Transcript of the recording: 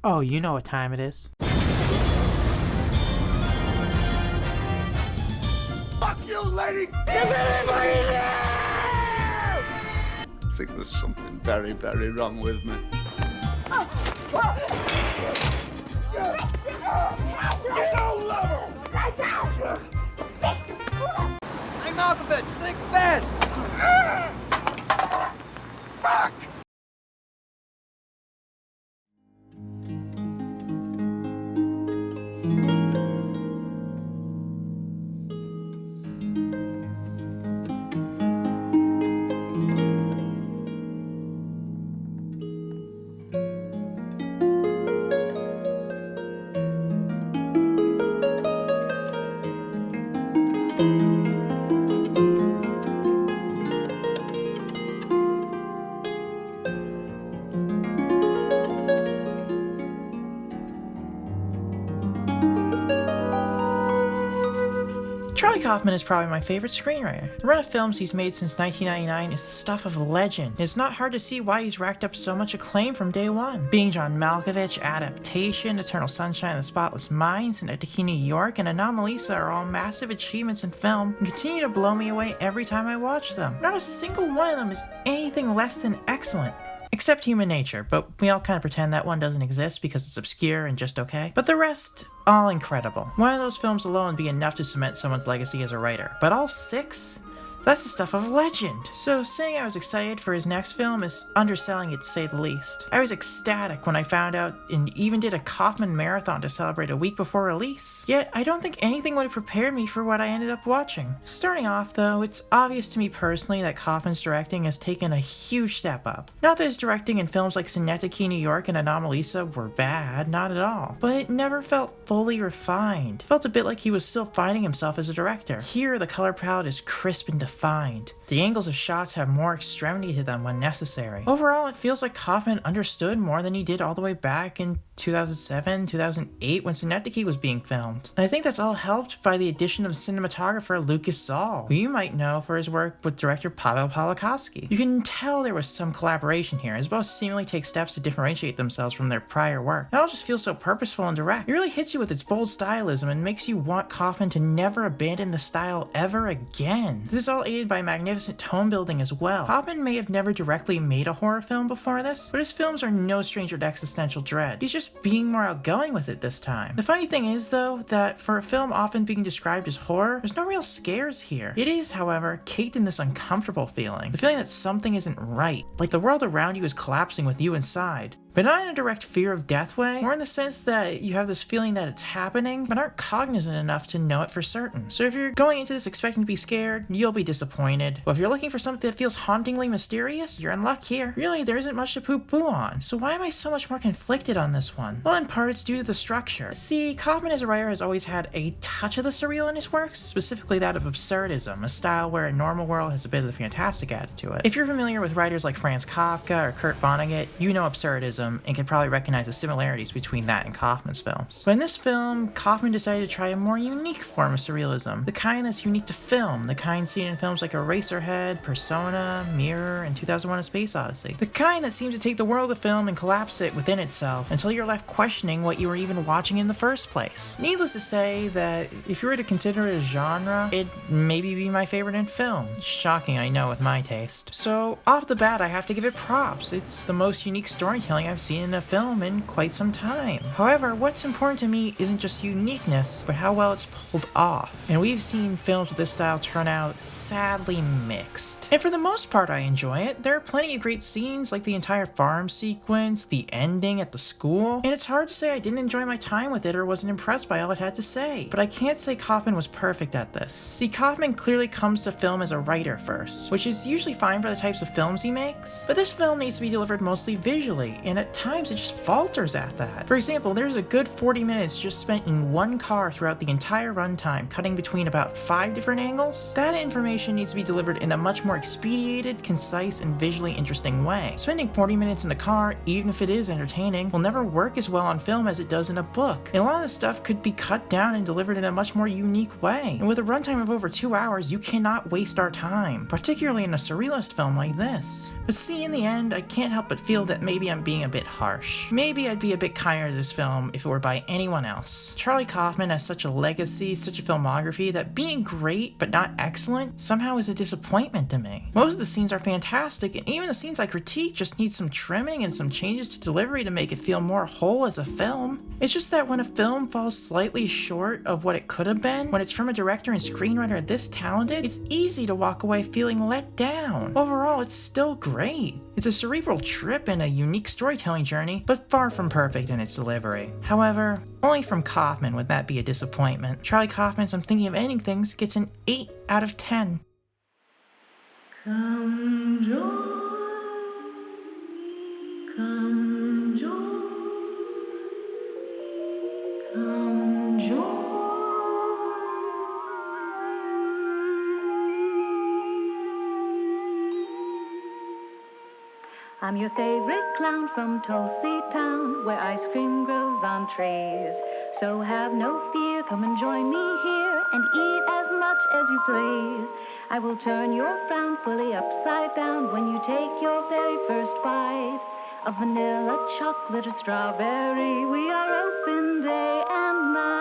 Oh, you know what time it is. Fuck you, lady! Is anybody there? I think there's something very, very wrong with me. Hey, Malkovich, think fast! Fuck! Charlie Kaufman is probably my favorite screenwriter. The run of films he's made since 1999 is the stuff of legend, and it's not hard to see why he's racked up so much acclaim from day one. Being John Malkovich, Adaptation, Eternal Sunshine of the Spotless Mind, Synecdoche, New York, and Anomalisa are all massive achievements in film and continue to blow me away every time I watch them. Not a single one of them is anything less than excellent. Except Human Nature, but we all kind of pretend that one doesn't exist because it's obscure and just okay. But the rest, all incredible. One of those films alone would be enough to cement someone's legacy as a writer. But all six? That's the stuff of legend. So saying I was excited for his next film is underselling it to say the least. I was ecstatic when I found out and even did a Kaufman marathon to celebrate a week before release. Yet I don't think anything would have prepared me for what I ended up watching. Starting off though, it's obvious to me personally that Kaufman's directing has taken a huge step up. Not that his directing in films like Synecdoche, New York and Anomalisa were bad, not at all. But it never felt fully refined. It felt a bit like he was still finding himself as a director. Here the color palette is crisp and defined. The angles of shots have more extremity to them when necessary. Overall, it feels like Kaufman understood more than he did all the way back in 2007, 2008 when Synecdoche was being filmed. And I think that's all helped by the addition of cinematographer Lucas Zoll, who you might know for his work with director Paweł Pawlikowski. You can tell there was some collaboration here, as both seemingly take steps to differentiate themselves from their prior work. It all just feels so purposeful and direct. It really hits you with its bold stylism and makes you want Kaufman to never abandon the style ever again. This is all aided by magnificent tone building as well. Kaufman may have never directly made a horror film before this, but his films are no stranger to existential dread. He's just being more outgoing with it this time. The funny thing is though, that for a film often being described as horror, there's no real scares here. It is, however, caked in this uncomfortable feeling. The feeling that something isn't right, like the world around you is collapsing with you inside. But not in a direct fear of death way, more in the sense that you have this feeling that it's happening, but aren't cognizant enough to know it for certain. So if you're going into this expecting to be scared, you'll be disappointed. But if you're looking for something that feels hauntingly mysterious, you're in luck here. Really, there isn't much to poo-poo on. So why am I so much more conflicted on this one? Well, in part, it's due to the structure. See, Kaufman as a writer has always had a touch of the surreal in his works, specifically that of absurdism, a style where a normal world has a bit of the fantastic added to it. If you're familiar with writers like Franz Kafka or Kurt Vonnegut, you know absurdism and can probably recognize the similarities between that and Kaufman's films. But in this film, Kaufman decided to try a more unique form of surrealism, the kind that's unique to film, the kind seen in films like Eraserhead, Persona, Mirror, and 2001: A Space Odyssey. The kind that seems to take the world of film and collapse it within itself until you're left questioning what you were even watching in the first place. Needless to say that if you were to consider it a genre, it'd maybe be my favorite in film. Shocking, I know, with my taste. So, off the bat, I have to give it props. It's the most unique storytelling I've seen in a film in quite some time. However, what's important to me isn't just uniqueness, but how well it's pulled off. And we've seen films with this style turn out sadly mixed. And for the most part, I enjoy it. There are plenty of great scenes, like the entire farm sequence, the ending at the school, and it's hard to say I didn't enjoy my time with it or wasn't impressed by all it had to say. But I can't say Kaufman was perfect at this. See, Kaufman clearly comes to film as a writer first, which is usually fine for the types of films he makes, but this film needs to be delivered mostly visually, and at times it just falters at that. For example, there's a good 40 minutes just spent in one car throughout the entire runtime, cutting between about 5 different angles. That information needs to be delivered in a much more expedited, concise, and visually interesting way. Spending 40 minutes in the car, even if it is entertaining, will never work as well on film as it does in a book. And a lot of this stuff could be cut down and delivered in a much more unique way. And with a runtime of over 2 hours, you cannot waste our time, particularly in a surrealist film like this. But see, in the end, I can't help but feel that maybe I'm being a bit harsh. Maybe I'd be a bit kinder to this film if it were by anyone else. Charlie Kaufman has such a legacy, such a filmography, that being great but not excellent somehow is a disappointment to me. Most of the scenes are fantastic, and even the scenes I critique just need some trimming and some changes to delivery to make it feel more whole as a film. It's just that when a film falls slightly short of what it could have been, when it's from a director and screenwriter this talented, it's easy to walk away feeling let down. Overall, it's still great. It's a cerebral trip and a unique storytelling journey, but far from perfect in its delivery. However, only from Kaufman would that be a disappointment. Charlie Kaufman's I'm Thinking of Ending Things gets an 8 out of 10. Come join me, come join me, come join I'm your favorite clown from Tulsi Town, where ice cream grows on trees. So have no fear, come and join me here, and eat as much as you please. I will turn your frown fully upside down when you take your very first bite of vanilla, chocolate, or strawberry. We are open day and night.